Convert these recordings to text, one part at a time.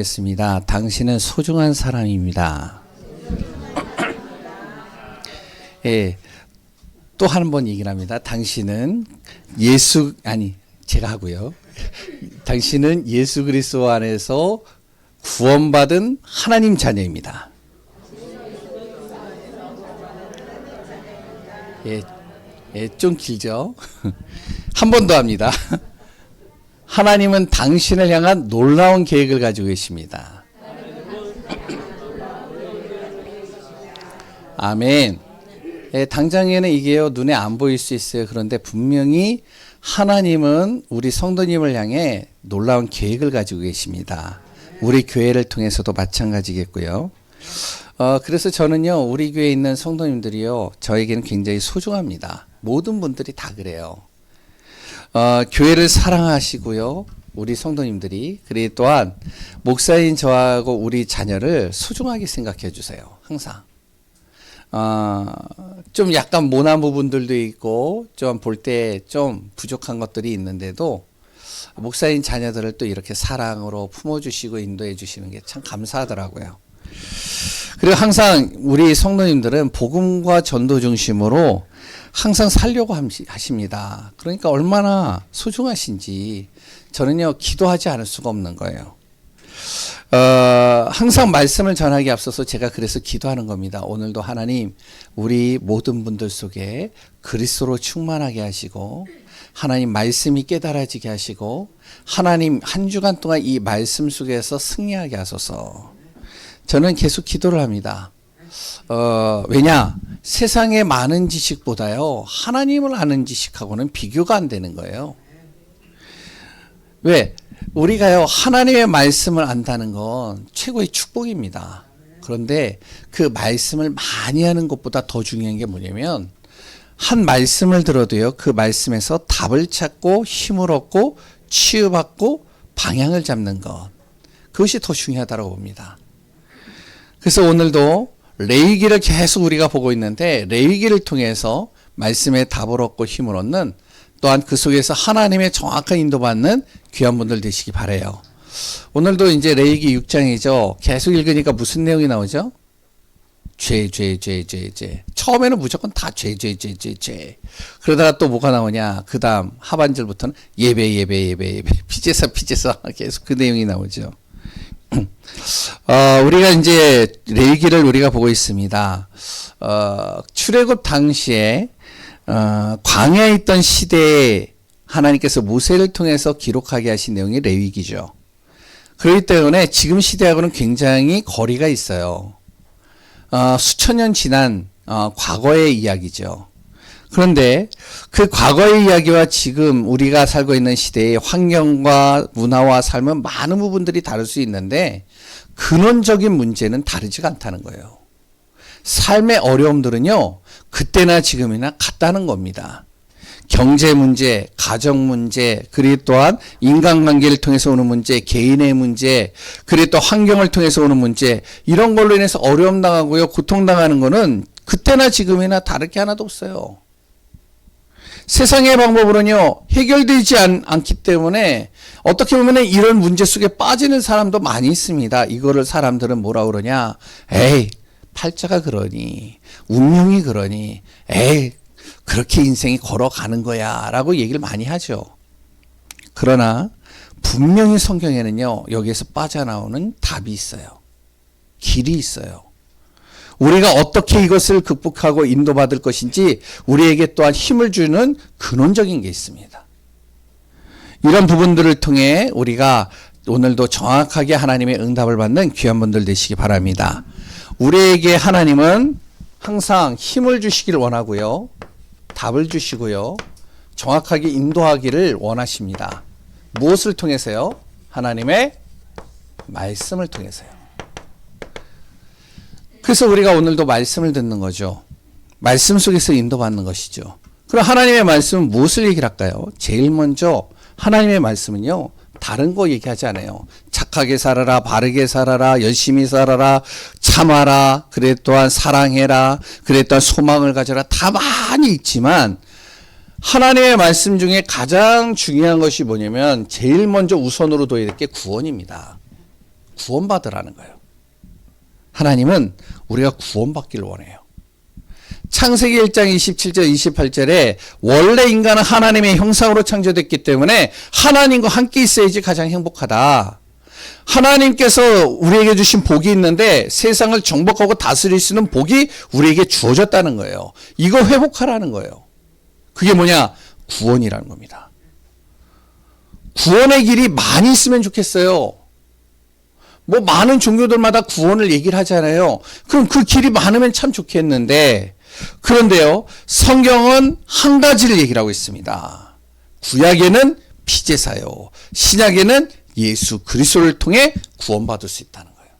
겠습니다. 당신은 소중한 사람입니다. 예, 또 한 번 얘기를 합니다. 당신은 제가 하고요. 당신은 예수 그리스도 안에서 구원받은 하나님 자녀입니다. 좀 길죠? 한 번 더 합니다. 하나님은 당신을 향한 놀라운 계획을 가지고 계십니다. 아멘. 당장에는 이게요, 눈에 안 보일 수 있어요. 그런데 분명히 하나님은 우리 성도님을 향해 놀라운 계획을 가지고 계십니다. 우리 교회를 통해서도 마찬가지겠고요. 그래서 저는요, 우리 교회에 있는 성도님들이요, 저에게는 굉장히 소중합니다. 모든 분들이 다 그래요. 교회를 사랑하시고요, 우리 성도님들이. 그리고 또한 목사인 저하고 우리 자녀를 소중하게 생각해 주세요. 항상. 좀 약간 모난 부분들도 있고 좀 볼 때 좀 부족한 것들이 있는데도 목사인 자녀들을 또 이렇게 사랑으로 품어주시고 인도해 주시는 게 참 감사하더라고요. 그리고 항상 우리 성도님들은 복음과 전도 중심으로 항상 살려고 하십니다. 그러니까 얼마나 소중하신지 저는요, 기도하지 않을 수가 없는 거예요. 항상 말씀을 전하기 앞서서 제가 그래서 기도하는 겁니다. 오늘도 하나님, 우리 모든 분들 속에 그리스도로 충만하게 하시고 하나님 말씀이 깨달아지게 하시고 하나님 한 주간 동안 이 말씀 속에서 승리하게 하소서. 저는 계속 기도를 합니다. 왜냐? 세상의 많은 지식보다요, 하나님을 아는 지식하고는 비교가 안 되는 거예요. 왜? 우리가요, 하나님의 말씀을 안다는 건 최고의 축복입니다. 그런데 그 말씀을 많이 하는 것보다 더 중요한 게 뭐냐면, 한 말씀을 들어도요, 그 말씀에서 답을 찾고 힘을 얻고 치유받고 방향을 잡는 것. 그것이 더 중요하다고 봅니다. 그래서 오늘도 레위기를 계속 우리가 보고 있는데, 레위기를 통해서 말씀의 답을 얻고 힘을 얻는, 또한 그 속에서 하나님의 정확한 인도받는 귀한 분들 되시기 바라요. 오늘도 이제 레위기 6장이죠. 계속 읽으니까 무슨 내용이 나오죠? 죄. 처음에는 무조건 다 죄. 그러다가 또 뭐가 나오냐? 그 다음 하반절부터는 예배. 피제사. 계속 그 내용이 나오죠. 우리가 이제 레위기를 우리가 보고 있습니다. 출애굽 당시에 광야에 있던 시대에 하나님께서 모세를 통해서 기록하게 하신 내용이 레위기죠. 그렇기 때문에 지금 시대하고는 굉장히 거리가 있어요. 수천 년 지난 과거의 이야기죠. 그런데 그 과거의 이야기와 지금 우리가 살고 있는 시대의 환경과 문화와 삶은 많은 부분들이 다를 수 있는데 근원적인 문제는 다르지가 않다는 거예요. 삶의 어려움들은요, 그때나 지금이나 같다는 겁니다. 경제 문제, 가정 문제, 그리고 또한 인간관계를 통해서 오는 문제, 개인의 문제, 그리고 또 환경을 통해서 오는 문제, 이런 걸로 인해서 어려움 당하고요, 고통당하는 거는 그때나 지금이나 다를 게 하나도 없어요. 세상의 방법으로는요, 해결되지 않기 때문에 어떻게 보면 이런 문제 속에 빠지는 사람도 많이 있습니다. 이거를 사람들은 뭐라 그러냐? 에이, 팔자가 그러니, 운명이 그러니, 에이, 그렇게 인생이 걸어가는 거야 라고 얘기를 많이 하죠. 그러나 분명히 성경에는요, 여기에서 빠져나오는 답이 있어요. 길이 있어요. 우리가 어떻게 이것을 극복하고 인도받을 것인지 우리에게 또한 힘을 주는 근원적인 게 있습니다. 이런 부분들을 통해 우리가 오늘도 정확하게 하나님의 응답을 받는 귀한 분들 되시기 바랍니다. 우리에게 하나님은 항상 힘을 주시기를 원하고요, 답을 주시고요, 정확하게 인도하기를 원하십니다. 무엇을 통해서요? 하나님의 말씀을 통해서요. 그래서 우리가 오늘도 말씀을 듣는 거죠. 말씀 속에서 인도받는 것이죠. 그럼 하나님의 말씀은 무엇을 얘기를 할까요? 제일 먼저 하나님의 말씀은요, 다른 거 얘기하지 않아요. 착하게 살아라, 바르게 살아라, 열심히 살아라, 참아라, 그래 또한 사랑해라, 그래 또한 소망을 가져라, 다 많이 있지만 하나님의 말씀 중에 가장 중요한 것이 뭐냐면 제일 먼저 우선으로 둬야 될 게 구원입니다. 구원받으라는 거예요. 하나님은 우리가 구원받기를 원해요. 창세기 1장 27절 28절에 원래 인간은 하나님의 형상으로 창조됐기 때문에 하나님과 함께 있어야지 가장 행복하다. 하나님께서 우리에게 주신 복이 있는데 세상을 정복하고 다스릴 수 있는 복이 우리에게 주어졌다는 거예요. 이거 회복하라는 거예요. 그게 뭐냐? 구원이라는 겁니다. 구원의 길이 많이 있으면 좋겠어요. 뭐 많은 종교들마다 구원을 얘기를 하잖아요. 그럼 그 길이 많으면 참 좋겠는데, 그런데요, 성경은 한 가지를 얘기를 하고 있습니다. 구약에는 피제사요, 신약에는 예수 그리스도를 통해 구원받을 수 있다는 거예요.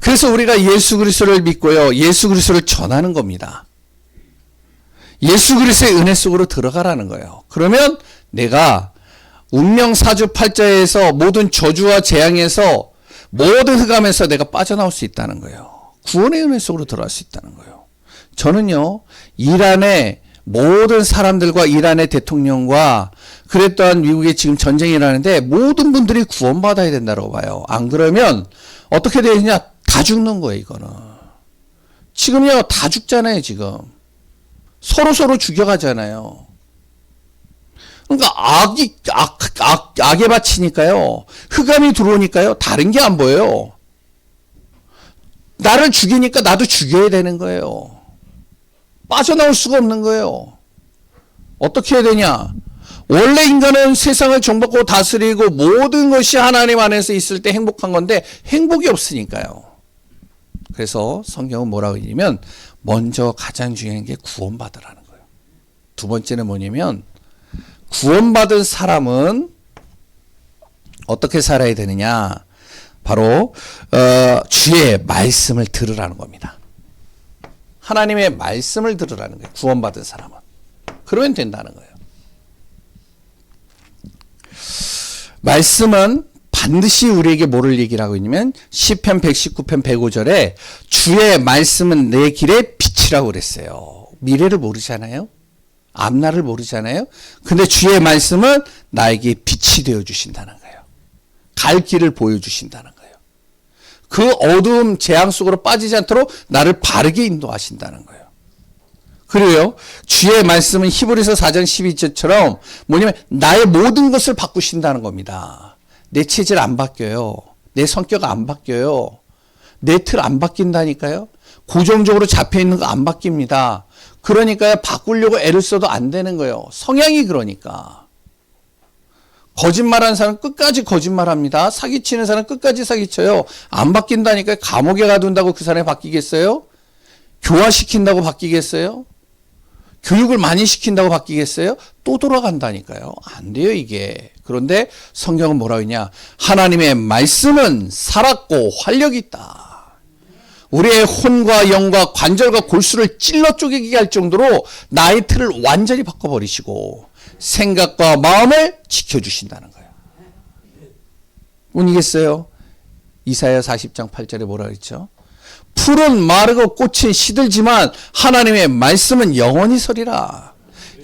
그래서 우리가 예수 그리스도를 믿고요, 예수 그리스도를 전하는 겁니다. 예수 그리스도의 은혜 속으로 들어가라는 거예요. 그러면 내가 운명 사주팔자에서 모든 저주와 재앙에서 모든 흑암에서 내가 빠져나올 수 있다는 거예요. 구원의 은혜 속으로 들어갈 수 있다는 거예요. 저는요, 이란의 모든 사람들과 이란의 대통령과 그랬던 미국에 지금 전쟁이 일어나는데 모든 분들이 구원받아야 된다고 봐요. 안 그러면 어떻게 되느냐? 다 죽는 거예요, 이거는. 지금요, 다 죽잖아요, 지금. 서로 죽여가잖아요. 그러니까 악에 바치니까요, 흑암이 들어오니까요, 다른 게 안 보여요. 나를 죽이니까 나도 죽여야 되는 거예요. 빠져나올 수가 없는 거예요. 어떻게 해야 되냐? 원래 인간은 세상을 정복하고 다스리고 모든 것이 하나님 안에서 있을 때 행복한 건데 행복이 없으니까요. 그래서 성경은 뭐라고 하냐면 먼저 가장 중요한 게 구원받으라는 거예요. 두 번째는 뭐냐면 구원받은 사람은 어떻게 살아야 되느냐? 바로 주의 말씀을 들으라는 겁니다. 하나님의 말씀을 들으라는 거예요. 구원받은 사람은. 그러면 된다는 거예요. 말씀은 반드시 우리에게 뭐를 얘기를 하고 있냐면 시편 119편 105절에 주의 말씀은 내 길의 빛이라고 그랬어요. 미래를 모르잖아요. 앞날을 모르잖아요. 근데 주의 말씀은 나에게 빛이 되어 주신다는 거예요. 갈 길을 보여주신다는 거예요. 그 어두움 재앙 속으로 빠지지 않도록 나를 바르게 인도하신다는 거예요. 그래요. 주의 말씀은 히브리서 4장 12절처럼 뭐냐면 나의 모든 것을 바꾸신다는 겁니다. 내 체질 안 바뀌어요. 내 성격 안 바뀌어요. 내 틀 안 바뀐다니까요. 고정적으로 잡혀있는 거 안 바뀝니다. 그러니까요, 바꾸려고 애를 써도 안 되는 거예요. 성향이 그러니까. 거짓말하는 사람은 끝까지 거짓말합니다. 사기치는 사람은 끝까지 사기쳐요. 안 바뀐다니까요. 감옥에 가둔다고 그 사람이 바뀌겠어요? 교화시킨다고 바뀌겠어요? 교육을 많이 시킨다고 바뀌겠어요? 또 돌아간다니까요. 안 돼요, 이게. 그런데 성경은 뭐라고 했냐? 하나님의 말씀은 살았고 활력이 있다. 우리의 혼과 영과 관절과 골수를 찔러 쪼개게 할 정도로 나의 틀을 완전히 바꿔버리시고 생각과 마음을 지켜주신다는 거예요. 운이겠어요? 이사야 40장 8절에 뭐라 그랬죠? 풀은 마르고 꽃은 시들지만 하나님의 말씀은 영원히 서리라.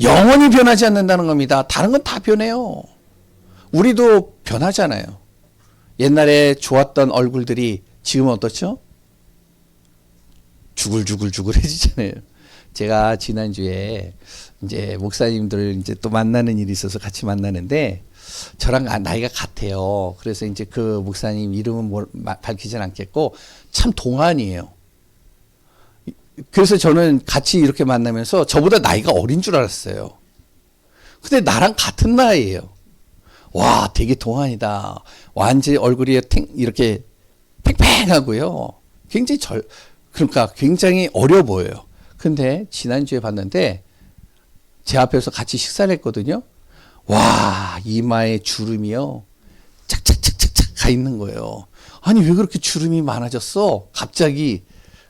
영원히 변하지 않는다는 겁니다. 다른 건 다 변해요. 우리도 변하잖아요. 옛날에 좋았던 얼굴들이 지금은 어떻죠? 주글주글해지잖아요. 제가 지난주에 이제 목사님들 이제 또 만나는 일이 있어서 같이 만나는데 저랑 나이가 같아요. 그래서 이제 그 목사님 이름은 밝히진 않겠고 참 동안이에요. 그래서 저는 같이 이렇게 만나면서 저보다 나이가 어린 줄 알았어요. 근데 나랑 같은 나이예요. 와, 되게 동안이다. 완전히 얼굴이 이렇게 팽팽하고요. 굉장히 그러니까 굉장히 어려 보여요. 근데 지난주에 봤는데 제 앞에서 같이 식사를 했거든요. 와, 이마에 주름이요. 착착착착착 가 있는 거예요. 아니, 왜 그렇게 주름이 많아졌어? 갑자기.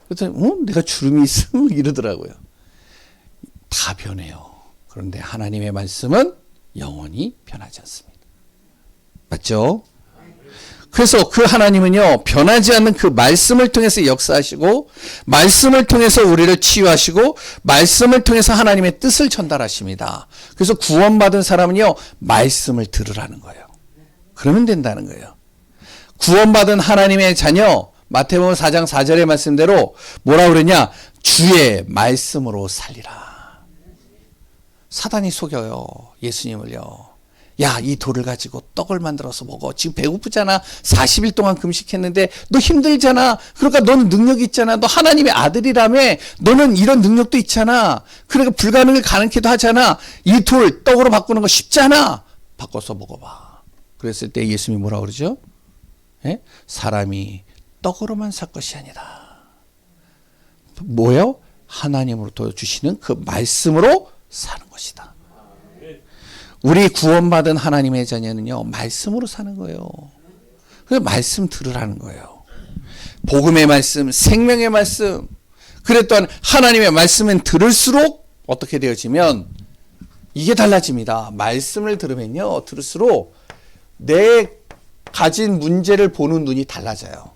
그랬더니, 내가 주름이 있어? 이러더라고요. 다 변해요. 그런데 하나님의 말씀은 영원히 변하지 않습니다. 맞죠? 그래서 그 하나님은요, 변하지 않는 그 말씀을 통해서 역사하시고, 말씀을 통해서 우리를 치유하시고, 말씀을 통해서 하나님의 뜻을 전달하십니다. 그래서 구원받은 사람은요, 말씀을 들으라는 거예요. 그러면 된다는 거예요. 구원받은 하나님의 자녀, 마태복음 4장 4절의 말씀대로 뭐라 그러냐? 주의 말씀으로 살리라. 사단이 속여요. 예수님을요. 야, 이 돌을 가지고 떡을 만들어서 먹어. 지금 배고프잖아. 40일 동안 금식했는데 너 힘들잖아. 그러니까 너는 능력이 있잖아. 너 하나님의 아들이라며. 너는 이런 능력도 있잖아. 그러니까 불가능을 가능케도 하잖아. 이 돌 떡으로 바꾸는 거 쉽잖아. 바꿔서 먹어봐. 그랬을 때 예수님이 뭐라 그러죠? 예? 사람이 떡으로만 살 것이 아니라 뭐예요? 하나님으로부터 주시는 그 말씀으로 사는 것이다. 우리 구원받은 하나님의 자녀는요, 말씀으로 사는 거예요. 그래서 말씀 들으라는 거예요. 복음의 말씀, 생명의 말씀. 그래 또한 하나님의 말씀은 들을수록 어떻게 되어지면 이게 달라집니다. 말씀을 들으면요, 들을수록 내 가진 문제를 보는 눈이 달라져요.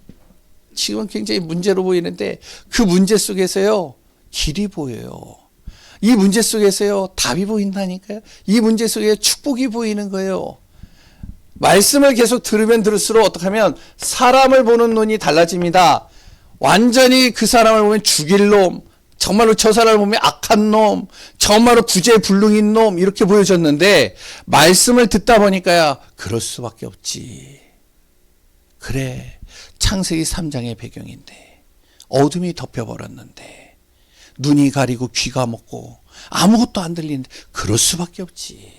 지금은 굉장히 문제로 보이는데 그 문제 속에서요, 길이 보여요. 이 문제 속에서요, 답이 보인다니까요. 이 문제 속에 축복이 보이는 거예요. 말씀을 계속 들으면 들을수록 어떻게 하면 사람을 보는 눈이 달라집니다. 완전히 그 사람을 보면 죽일 놈, 정말로 저 사람을 보면 악한 놈, 정말로 구제불능인 놈 이렇게 보여졌는데 말씀을 듣다 보니까요, 그럴 수밖에 없지. 그래, 창세기 3장의 배경인데 어둠이 덮여버렸는데 눈이 가리고 귀가 먹고 아무것도 안 들리는데 그럴 수밖에 없지.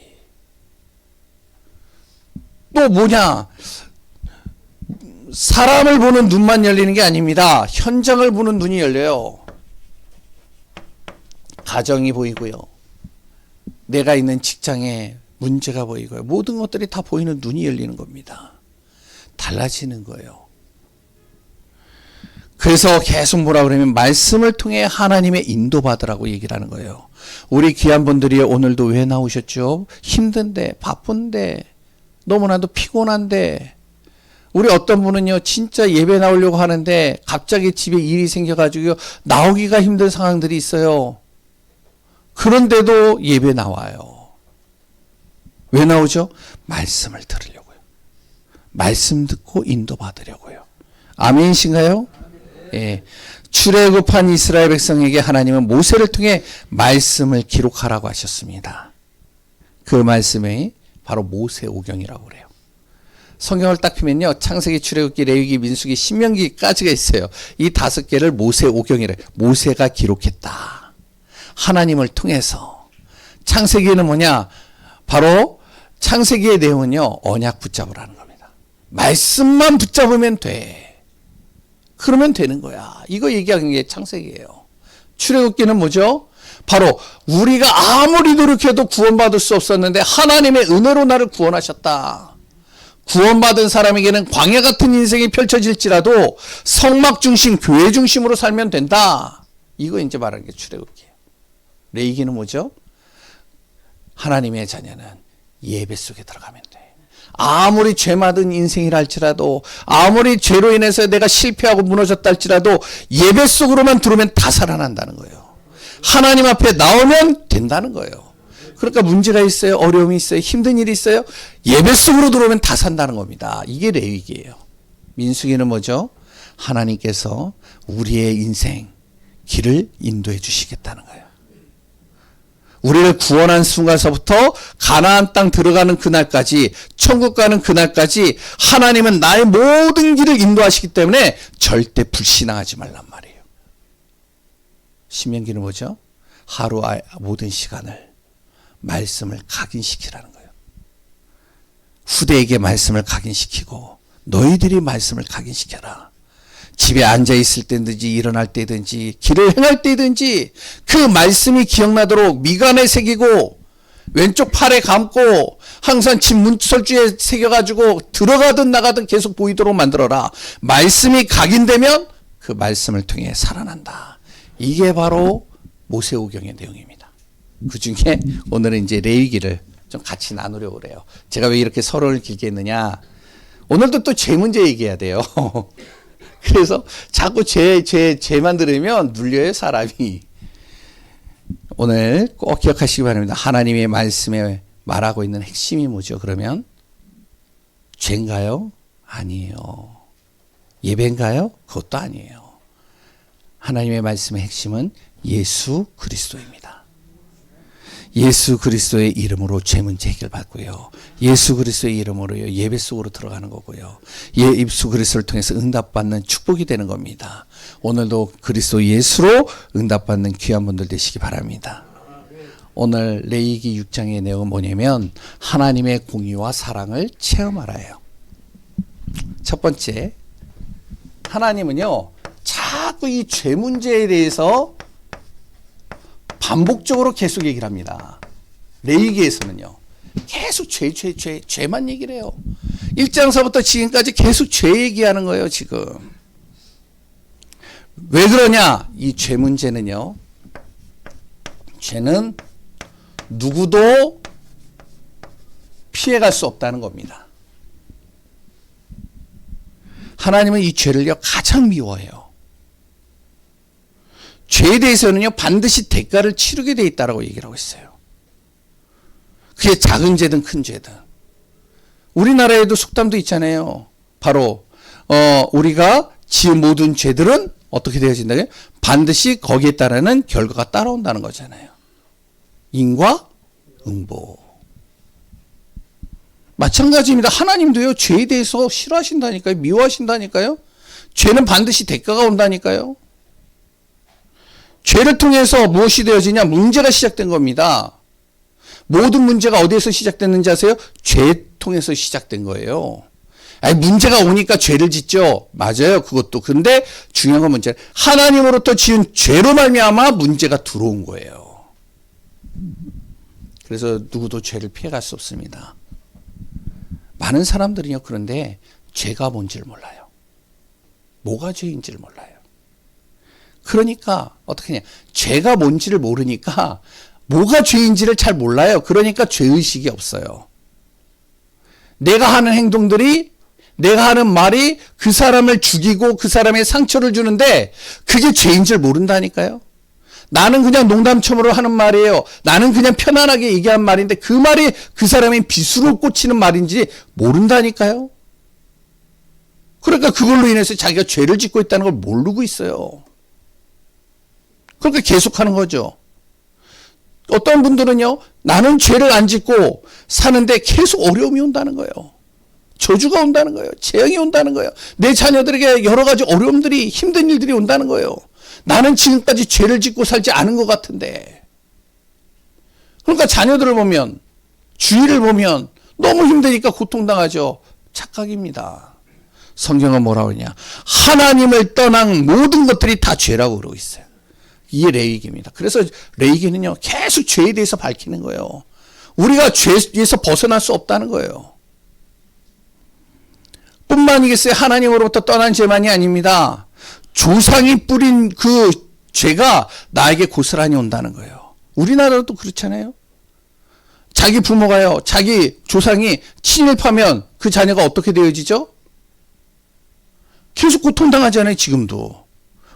또 뭐냐? 사람을 보는 눈만 열리는 게 아닙니다. 현장을 보는 눈이 열려요. 가정이 보이고요. 내가 있는 직장에 문제가 보이고요. 모든 것들이 다 보이는 눈이 열리는 겁니다. 달라지는 거예요. 그래서 계속 뭐라 그러면 말씀을 통해 하나님의 인도받으라고 얘기를 하는 거예요. 우리 귀한 분들이 오늘도 왜 나오셨죠? 힘든데, 바쁜데, 너무나도 피곤한데, 우리 어떤 분은요, 진짜 예배 나오려고 하는데 갑자기 집에 일이 생겨가지고 나오기가 힘든 상황들이 있어요. 그런데도 예배 나와요. 왜 나오죠? 말씀을 들으려고요. 말씀 듣고 인도받으려고요. 아멘이신가요? 예. 출애굽한 이스라엘 백성에게 하나님은 모세를 통해 말씀을 기록하라고 하셨습니다. 그 말씀이 바로 모세오경이라고 그래요. 성경을 딱 피면요, 창세기, 출애굽기, 레위기, 민수기, 신명기까지가 있어요. 이 5개를 모세오경이래요. 모세가 기록했다. 하나님을 통해서. 창세기는 뭐냐? 바로 창세기의 내용은요, 언약 붙잡으라는 겁니다. 말씀만 붙잡으면 돼. 그러면 되는 거야. 이거 얘기하는 게 창세기예요. 출애굽기는 뭐죠? 바로 우리가 아무리 노력해도 구원받을 수 없었는데 하나님의 은혜로 나를 구원하셨다. 구원받은 사람에게는 광야 같은 인생이 펼쳐질지라도 성막 중심, 교회 중심으로 살면 된다. 이거 이제 말하는 게 출애굽기예요. 레위기는 뭐죠? 하나님의 자녀는 예배 속에 들어가면 돼. 아무리 죄 많은 인생이라 할지라도, 아무리 죄로 인해서 내가 실패하고 무너졌다 할지라도 예배 속으로만 들어오면 다 살아난다는 거예요. 하나님 앞에 나오면 된다는 거예요. 그러니까 문제가 있어요, 어려움이 있어요, 힘든 일이 있어요, 예배 속으로 들어오면 다 산다는 겁니다. 이게 레위기예요. 민수기는 뭐죠? 하나님께서 우리의 인생 길을 인도해 주시겠다는 거예요. 우리를 구원한 순간서부터 가나안 땅 들어가는 그날까지, 천국 가는 그날까지 하나님은 나의 모든 길을 인도하시기 때문에 절대 불신앙하지 말란 말이에요. 신명기는 뭐죠? 하루의 모든 시간을 말씀을 각인시키라는 거예요. 후대에게 말씀을 각인시키고 너희들이 말씀을 각인시켜라. 집에 앉아 있을 때든지 일어날 때든지 길을 행할 때든지 그 말씀이 기억나도록 미간에 새기고 왼쪽 팔에 감고 항상 집 문설주에 새겨가지고 들어가든 나가든 계속 보이도록 만들어라. 말씀이 각인되면 그 말씀을 통해 살아난다. 이게 바로 모세오경의 내용입니다. 그 중에 오늘은 이제 레위기를 좀 같이 나누려고 그래요. 제가 왜 이렇게 서론을 길게 했느냐. 오늘도 또 죄 문제 얘기해야 돼요. 그래서 자꾸 죄만 들으면 눌려요, 사람이. 오늘 꼭 기억하시기 바랍니다. 하나님의 말씀에 말하고 있는 핵심이 뭐죠? 그러면 죄인가요? 아니에요. 예배인가요? 그것도 아니에요. 하나님의 말씀의 핵심은 예수 그리스도입니다. 예수 그리스도의 이름으로 죄 문제 해결받고요. 예수 그리스도의 이름으로 예배 속으로 들어가는 거고요. 예수 그리스도를 통해서 응답받는 축복이 되는 겁니다. 오늘도 그리스도 예수로 응답받는 귀한 분들 되시기 바랍니다. 오늘 레위기 6장의 내용은 뭐냐면 하나님의 공의와 사랑을 체험하라예요. 첫 번째, 하나님은요 자꾸 이 죄 문제에 대해서 반복적으로 계속 얘기를 합니다. 레위기에서는요 계속 죄만 얘기를 해요. 1장서부터 지금까지 계속 죄 얘기하는 거예요. 지금 왜 그러냐? 이 죄 문제는요, 죄는 누구도 피해갈 수 없다는 겁니다. 하나님은 이 죄를요 가장 미워해요. 죄에 대해서는요 반드시 대가를 치르게 돼 있다라고 얘기를 하고 있어요. 그게 작은 죄든 큰 죄든. 우리나라에도 속담도 있잖아요. 바로 우리가 지은 모든 죄들은 어떻게 되어진다고요? 반드시 거기에 따르는 결과가 따라온다는 거잖아요. 인과응보. 마찬가지입니다. 하나님도요 죄에 대해서 싫어하신다니까요. 미워하신다니까요. 죄는 반드시 대가가 온다니까요. 죄를 통해서 무엇이 되어지냐? 문제가 시작된 겁니다. 모든 문제가 어디에서 시작됐는지 아세요? 죄 통해서 시작된 거예요. 아니, 문제가 오니까 죄를 짓죠. 맞아요. 그것도. 근데 중요한 건 문제. 하나님으로부터 지은 죄로 말미암아 문제가 들어온 거예요. 그래서 누구도 죄를 피해갈 수 없습니다. 많은 사람들은요, 그런데 죄가 뭔지를 몰라요. 뭐가 죄인지를 몰라요. 그러니까 어떻게 하냐? 죄가 뭔지를 모르니까 뭐가 죄인지를 잘 몰라요. 그러니까 죄의식이 없어요. 내가 하는 행동들이, 내가 하는 말이 그 사람을 죽이고 그 사람의 상처를 주는데 그게 죄인지를 모른다니까요. 나는 그냥 농담처럼으로 하는 말이에요. 나는 그냥 편안하게 얘기한 말인데 그 말이 그 사람의 빗으로 꽂히는 말인지 모른다니까요. 그러니까 그걸로 인해서 자기가 죄를 짓고 있다는 걸 모르고 있어요. 그러니까 계속하는 거죠. 어떤 분들은요, 나는 죄를 안 짓고 사는데 계속 어려움이 온다는 거예요. 저주가 온다는 거예요. 재앙이 온다는 거예요. 내 자녀들에게 여러 가지 어려움들이, 힘든 일들이 온다는 거예요. 나는 지금까지 죄를 짓고 살지 않은 것 같은데. 그러니까 자녀들을 보면, 주위를 보면 너무 힘드니까 고통당하죠. 착각입니다. 성경은 뭐라고 하냐? 하나님을 떠난 모든 것들이 다 죄라고 그러고 있어요. 이게 레위기입니다. 그래서 레위기는요 계속 죄에 대해서 밝히는 거예요. 우리가 죄에서 벗어날 수 없다는 거예요. 뿐만이겠어요. 하나님으로부터 떠난 죄만이 아닙니다. 조상이 뿌린 그 죄가 나에게 고스란히 온다는 거예요. 우리나라도 그렇잖아요. 자기 부모가요, 자기 조상이 친일파면 그 자녀가 어떻게 되어지죠? 계속 고통당하잖아요. 지금도.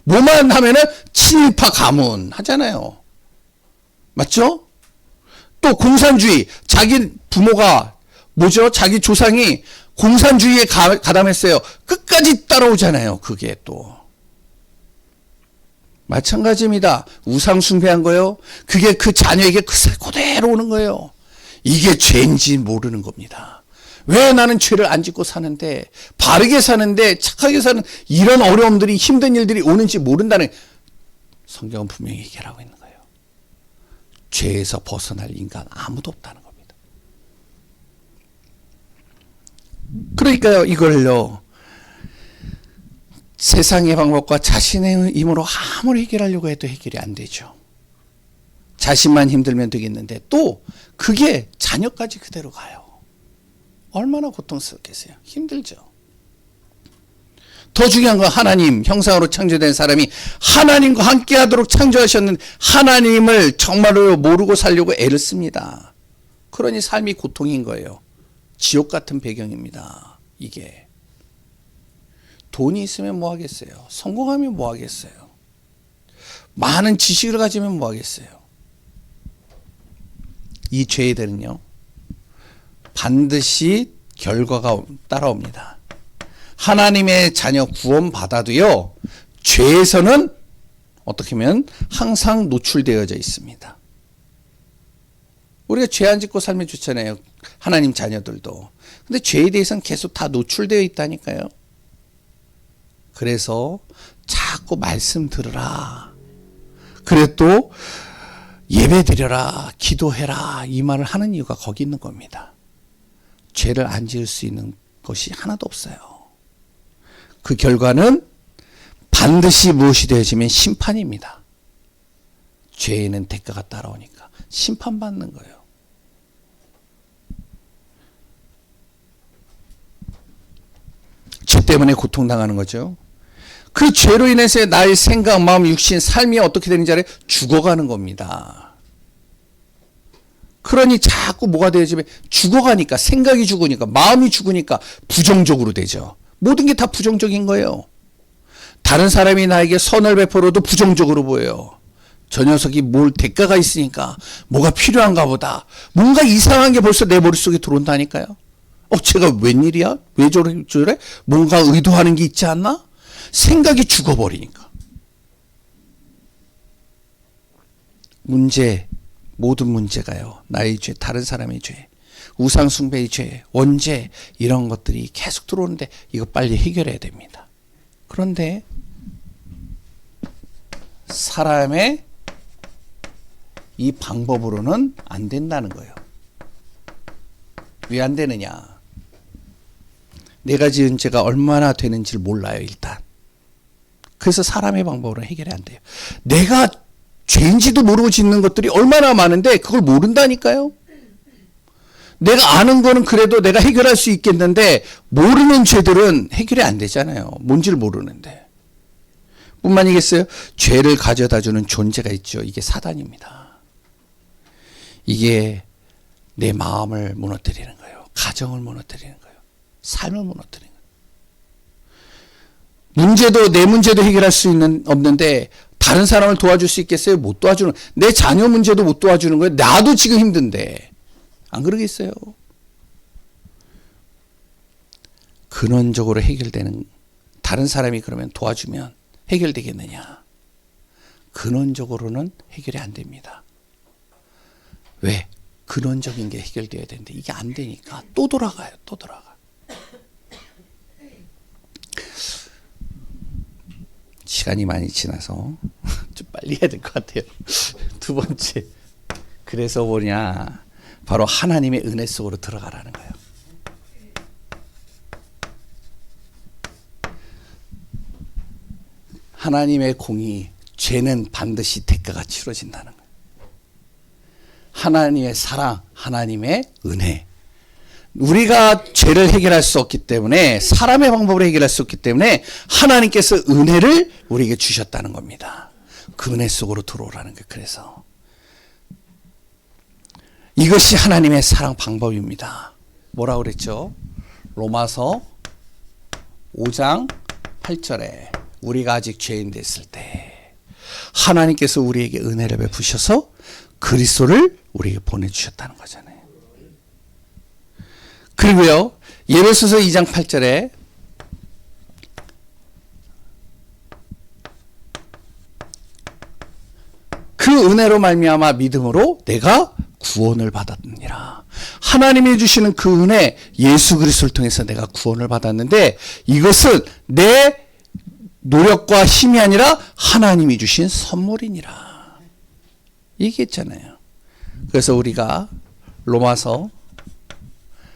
뭐만 하면은 친일파 가문 하잖아요. 맞죠? 또 공산주의, 자기 부모가 뭐죠? 자기 조상이 공산주의에 가담했어요. 끝까지 따라오잖아요. 그게 또. 마찬가지입니다. 우상 숭배한 거요. 그게 그 자녀에게 그대로 오는 거예요. 이게 죄인지 모르는 겁니다. 왜 나는 죄를 안 짓고 사는데, 바르게 사는데, 착하게 사는 이런 어려움들이, 힘든 일들이 오는지 모른다는, 성경은 분명히 얘기하고 있는 거예요. 죄에서 벗어날 인간 아무도 없다는 겁니다. 그러니까요, 이걸요, 세상의 방법과 자신의 힘으로 아무리 해결하려고 해도 해결이 안 되죠. 자신만 힘들면 되겠는데, 또 그게 자녀까지 그대로 가요. 얼마나 고통스럽겠어요. 힘들죠. 더 중요한 건 하나님 형상으로 창조된 사람이 하나님과 함께 하도록 창조하셨는데 하나님을 정말로 모르고 살려고 애를 씁니다. 그러니 삶이 고통인 거예요. 지옥 같은 배경입니다. 이게. 돈이 있으면 뭐 하겠어요. 성공하면 뭐 하겠어요. 많은 지식을 가지면 뭐 하겠어요. 이 죄들은요 반드시 결과가 따라옵니다. 하나님의 자녀 구원 받아도요, 죄에서는 어떻게 하면 항상 노출되어져 있습니다. 우리가 죄 안 짓고 살면 좋잖아요. 하나님 자녀들도. 근데 죄에 대해서는 계속 다 노출되어 있다니까요. 그래서 자꾸 말씀 들으라. 그래 또 예배 드려라. 기도해라. 이 말을 하는 이유가 거기 있는 겁니다. 죄를 안 지을 수 있는 것이 하나도 없어요. 그 결과는 반드시 무엇이 되어지면 심판입니다. 죄에는 대가가 따라오니까 심판받는 거예요. 죄 때문에 고통당하는 거죠. 그 죄로 인해서 나의 생각, 마음, 육신, 삶이 어떻게 되는지 알아요? 죽어가는 겁니다. 그러니 자꾸 뭐가 되어지면 죽어가니까, 생각이 죽으니까, 마음이 죽으니까 부정적으로 되죠. 모든 게 다 부정적인 거예요. 다른 사람이 나에게 선을 베풀어도 부정적으로 보여요. 저 녀석이 뭘 대가가 있으니까 뭐가 필요한가 보다. 뭔가 이상한 게 벌써 내 머릿속에 들어온다니까요. 제가 웬일이야? 왜 저래? 뭔가 의도하는 게 있지 않나? 생각이 죽어버리니까. 모든 문제가요. 나의 죄, 다른 사람의 죄, 우상숭배의 죄, 원죄, 이런 것들이 계속 들어오는데 이거 빨리 해결해야 됩니다. 그런데 사람의 이 방법으로는 안 된다는 거예요. 왜 안 되느냐? 내가 지은 죄가 얼마나 되는지를 몰라요, 일단. 그래서 사람의 방법으로 해결이 안 돼요. 내가 죄인지도 모르고 짓는 것들이 얼마나 많은데 그걸 모른다니까요. 내가 아는 거는 그래도 내가 해결할 수 있겠는데 모르는 죄들은 해결이 안 되잖아요. 뭔지를 모르는데. 뿐만이겠어요? 죄를 가져다주는 존재가 있죠. 이게 사단입니다. 이게 내 마음을 무너뜨리는 거예요. 가정을 무너뜨리는 거예요. 삶을 무너뜨리는 거예요. 내 문제도 해결할 수 없는데 다른 사람을 도와줄 수 있겠어요? 못 도와주는, 내 자녀 문제도 못 도와주는 거예요. 나도 지금 힘든데. 안 그러겠어요? 근원적으로 해결되는, 다른 사람이 그러면 도와주면 해결되겠느냐? 근원적으로는 해결이 안 됩니다. 왜? 근원적인 게 해결돼야 되는데 이게 안 되니까 또 돌아가요. 또 돌아가. 시간이 많이 지나서 좀 빨리 해야 될 것 같아요. 두 번째. 그래서 뭐냐? 바로 하나님의 은혜 속으로 들어가라는 거예요. 하나님의 공의, 죄는 반드시 대가가 치러진다는 거예요. 하나님의 사랑, 하나님의 은혜. 우리가 죄를 해결할 수 없기 때문에, 사람의 방법으로 해결할 수 없기 때문에 하나님께서 은혜를 우리에게 주셨다는 겁니다. 그 은혜 속으로 들어오라는 거예요. 그래서 이것이 하나님의 사랑 방법입니다. 뭐라고 그랬죠? 로마서 5장 8절에 우리가 아직 죄인 됐을 때 하나님께서 우리에게 은혜를 베푸셔서 그리스도를 우리에게 보내주셨다는 거잖아요. 그리고요, 예배소서 2장 8절에 그 은혜로 말미암아 믿음으로 내가 구원을 받았느니라. 하나님이 주시는 그 은혜, 예수 그리스도를 통해서 내가 구원을 받았는데 이것은 내 노력과 힘이 아니라 하나님이 주신 선물이니라 얘기했잖아요. 그래서 우리가 로마서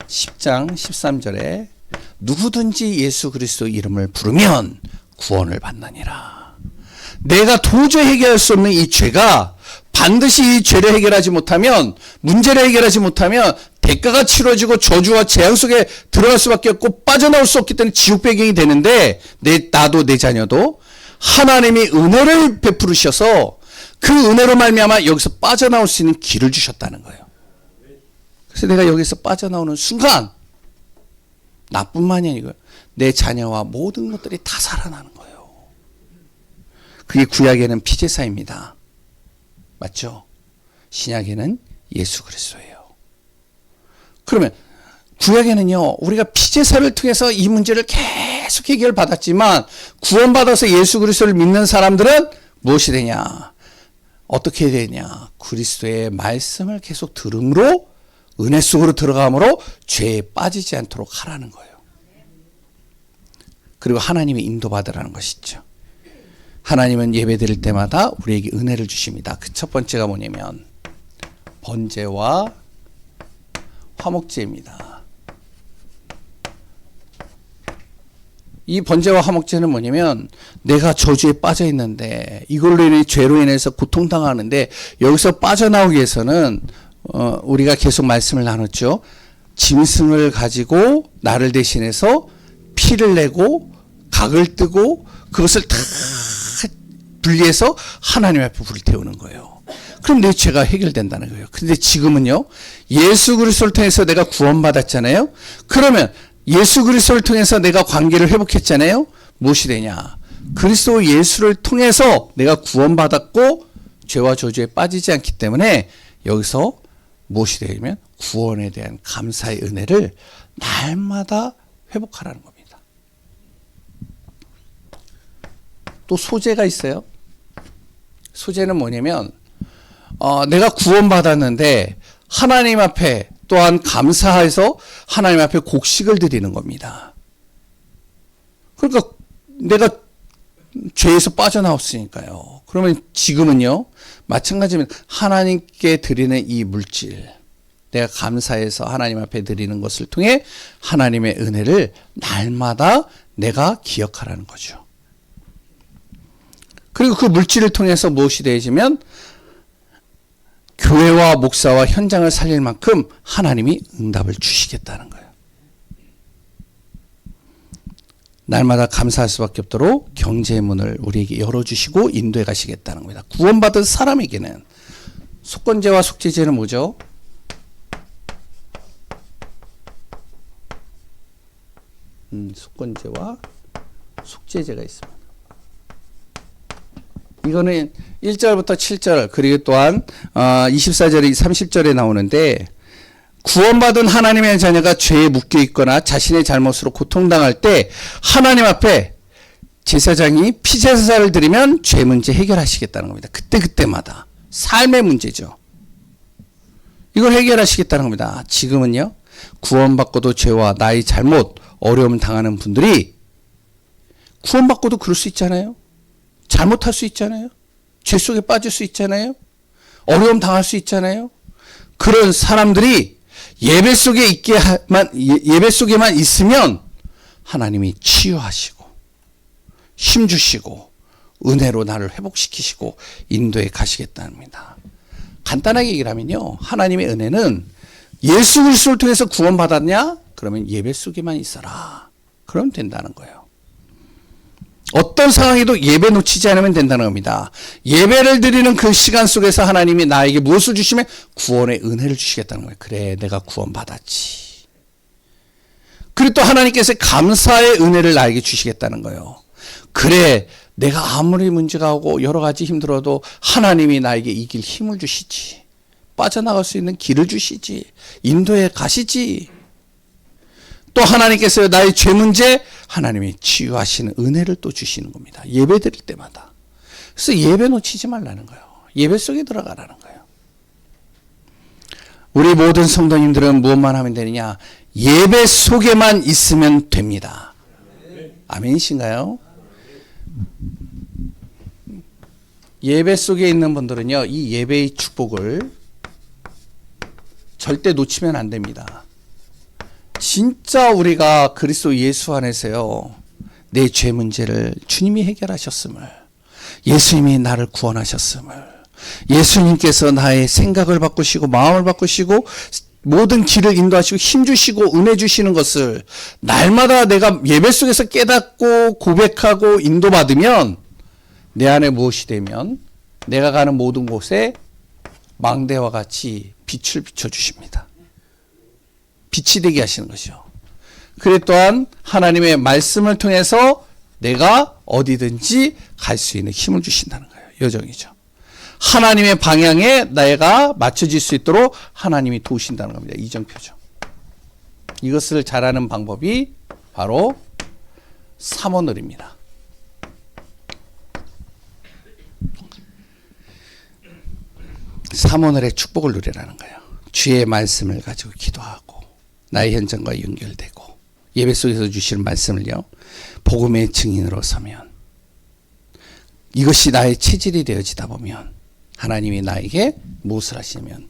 10장 13절에 누구든지 예수 그리스도 이름을 부르면 구원을 받느니라. 내가 도저히 해결할 수 없는 이 죄가 반드시 이 죄를 해결하지 못하면, 문제를 해결하지 못하면 대가가 치러지고 저주와 재앙 속에 들어갈 수밖에 없고 빠져나올 수 없기 때문에 지옥 배경이 되는데, 나도 내 자녀도 하나님이 은혜를 베푸르셔서 그 은혜로 말미암아 여기서 빠져나올 수 있는 길을 주셨다는 거예요. 그래서 내가 여기서 빠져나오는 순간 나뿐만이 아니고 내 자녀와 모든 것들이 다 살아나는 거예요. 그게 구약에는 피제사입니다. 맞죠? 신약에는 예수 그리스도예요. 그러면 구약에는요, 우리가 피제사를 통해서 이 문제를 계속 해결받았지만 구원받아서 예수 그리스도를 믿는 사람들은 무엇이 되냐? 어떻게 해야 되냐? 그리스도의 말씀을 계속 들음으로 은혜 속으로 들어감으로 죄에 빠지지 않도록 하라는 거예요. 그리고 하나님의 인도받으라는 것이죠. 하나님은 예배 드릴 때마다 우리에게 은혜를 주십니다. 그 첫 번째가 뭐냐면 번제와 화목제입니다. 이 번제와 화목제는 뭐냐면 내가 저주에 빠져 있는데 이걸로 인해 죄로 인해서 고통당하는데 여기서 빠져나오기 위해서는 우리가 계속 말씀을 나눴죠. 짐승을 가지고 나를 대신해서 피를 내고 각을 뜨고 그것을 다 분리해서 하나님 앞에 불을 태우는 거예요. 그럼 내 죄가 해결된다는 거예요. 그런데 지금은요, 예수 그리스도를 통해서 내가 구원받았잖아요. 그러면 예수 그리스도를 통해서 내가 관계를 회복했잖아요. 무엇이 되냐? 그리스도 예수를 통해서 내가 구원받았고 죄와 저주에 빠지지 않기 때문에 여기서 무엇이 되냐면 구원에 대한 감사의 은혜를 날마다 회복하라는 겁니다. 또 소재가 있어요. 소재는 뭐냐면 내가 구원받았는데 하나님 앞에 또한 감사해서 하나님 앞에 곡식을 드리는 겁니다. 그러니까 내가 죄에서 빠져나왔으니까요. 그러면 지금은요, 마찬가지면 하나님께 드리는 이 물질, 내가 감사해서 하나님 앞에 드리는 것을 통해 하나님의 은혜를 날마다 내가 기억하라는 거죠. 그리고 그 물질을 통해서 무엇이 되어지면 교회와 목사와 현장을 살릴 만큼 하나님이 응답을 주시겠다는 거예요. 날마다 감사할 수밖에 없도록 경제의 문을 우리에게 열어주시고 인도해 가시겠다는 겁니다. 구원받은 사람에게는 속건제와 속죄제는 뭐죠? 속건제와 속죄제가 있습니다. 이거는 1절부터 7절 그리고 또한 24절에 30절에 나오는데 구원받은 하나님의 자녀가 죄에 묶여 있거나 자신의 잘못으로 고통당할 때 하나님 앞에 제사장이 피제사를 드리면 죄 문제 해결하시겠다는 겁니다. 그때마다 삶의 문제죠. 이걸 해결하시겠다는 겁니다. 지금은요, 구원받고도 죄와 나의 잘못, 어려움 당하는 분들이 구원받고도 그럴 수 있잖아요. 잘못할 수 있잖아요. 죄 속에 빠질 수 있잖아요. 어려움 당할 수 있잖아요. 그런 사람들이 예배 속에만 있으면 하나님이 치유하시고 힘 주시고 은혜로 나를 회복시키시고 인도해 가시겠답니다. 간단하게 얘기를 하면요, 하나님의 은혜는 예수 그리스도를 통해서 구원받았냐? 그러면 예배 속에만 있어라. 그러면 된다는 거예요. 어떤 상황에도 예배 놓치지 않으면 된다는 겁니다. 예배를 드리는 그 시간 속에서 하나님이 나에게 무엇을 주시면 구원의 은혜를 주시겠다는 거예요. 그래, 내가 구원받았지. 그리고 또 하나님께서 감사의 은혜를 나에게 주시겠다는 거예요. 그래, 내가 아무리 문제가 오고 여러 가지 힘들어도 하나님이 나에게 이길 힘을 주시지. 빠져나갈 수 있는 길을 주시지. 인도해 가시지. 또 하나님께서 나의 죄 문제 하나님이 치유하시는 은혜를 또 주시는 겁니다. 예배 드릴 때마다. 그래서 예배 놓치지 말라는 거예요. 예배 속에 들어가라는 거예요. 우리 모든 성도님들은 무엇만 하면 되느냐? 예배 속에만 있으면 됩니다. 아멘이신가요? 예배 속에 있는 분들은요, 이 예배의 축복을 절대 놓치면 안 됩니다. 진짜 우리가 그리스도 예수 안에서요, 내 죄 문제를 주님이 해결하셨음을, 예수님이 나를 구원하셨음을, 예수님께서 나의 생각을 바꾸시고 마음을 바꾸시고 모든 길을 인도하시고 힘 주시고 은혜 주시는 것을 날마다 내가 예배 속에서 깨닫고 고백하고 인도받으면 내 안에 무엇이 되면 내가 가는 모든 곳에 망대와 같이 빛을 비춰주십니다. 빛이 되게 하시는 것이죠. 그래 또한 하나님의 말씀을 통해서 내가 어디든지 갈 수 있는 힘을 주신다는 거예요. 요정이죠. 하나님의 방향에 내가 맞춰질 수 있도록 하나님이 도우신다는 겁니다. 이정표죠. 이것을 잘하는 방법이 바로 3호 누립니다. 삼오늘의 축복을 누리라는 거예요. 주의 말씀을 가지고 기도하고 나의 현장과 연결되고 예배 속에서 주시는 말씀을요 복음의 증인으로 서면 이것이 나의 체질이 되어지다 보면 하나님이 나에게 무엇을 하시냐면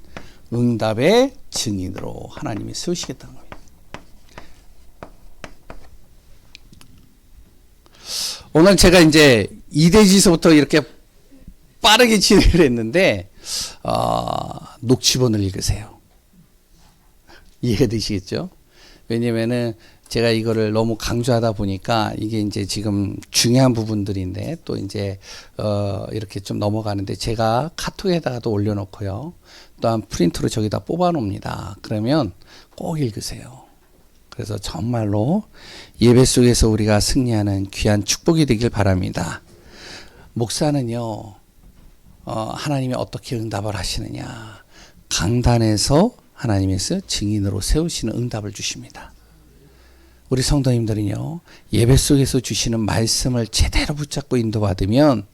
응답의 증인으로 하나님이 세우시겠다는 겁니다. 오늘 제가 이제 2대지서부터 이렇게 빠르게 진행을 했는데 녹취본을 읽으세요. 이해되시겠죠? 왜냐면은 제가 이거를 너무 강조하다 보니까 이게 이제 지금 중요한 부분들인데 또 이제 이렇게 좀 넘어가는데 제가 카톡에다가도 올려놓고요. 또한 프린트로 저기다 뽑아 놓습니다. 그러면 꼭 읽으세요. 그래서 정말로 예배 속에서 우리가 승리하는 귀한 축복이 되길 바랍니다. 목사는요. 하나님이 어떻게 응답을 하시느냐. 강단에서 하나님께서 증인으로 세우시는 응답을 주십니다. 우리 성도님들은요. 예배 속에서 주시는 말씀을 제대로 붙잡고 인도받으면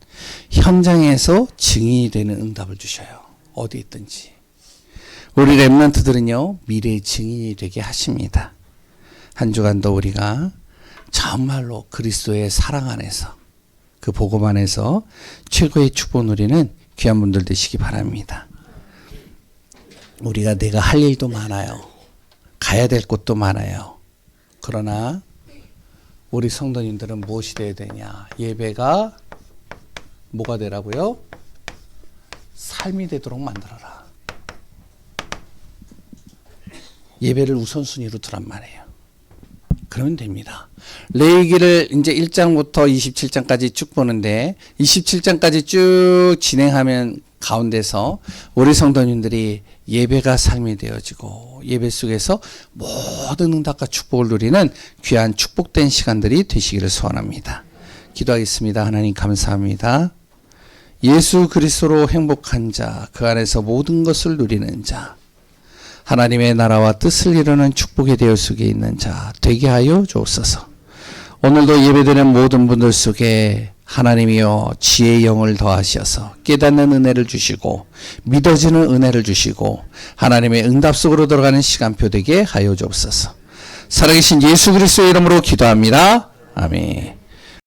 현장에서 증인이 되는 응답을 주셔요. 어디 있든지. 우리 렘넌트들은요. 미래의 증인이 되게 하십니다. 한 주간도 우리가 정말로 그리스도의 사랑 안에서 그 복음 안에서 최고의 축복 누리는 귀한 분들 되시기 바랍니다. 우리가 내가 할 일도 많아요. 가야 될 곳도 많아요. 그러나 우리 성도님들은 무엇이 되어야 되냐? 예배가 뭐가 되라고요? 삶이 되도록 만들어라. 예배를 우선순위로 두란 말이에요. 그러면 됩니다. 레위기를 이제 1장부터 27장까지 쭉 보는데 27장까지 쭉 진행하면 가운데서 우리 성도님들이 예배가 삶이 되어지고 예배 속에서 모든 응답과 축복을 누리는 귀한 축복된 시간들이 되시기를 소원합니다. 기도하겠습니다. 하나님 감사합니다. 예수 그리스도로 행복한 자, 그 안에서 모든 것을 누리는 자, 하나님의 나라와 뜻을 이루는 축복의 대열 속에 있는 자 되게 하여 주옵소서. 오늘도 예배드리는 모든 분들 속에 하나님이여 지혜의 영을 더하셔서 깨닫는 은혜를 주시고 믿어지는 은혜를 주시고 하나님의 응답 속으로 들어가는 시간표 되게 하여 주옵소서. 살아계신 예수 그리스도의 이름으로 기도합니다. 아멘.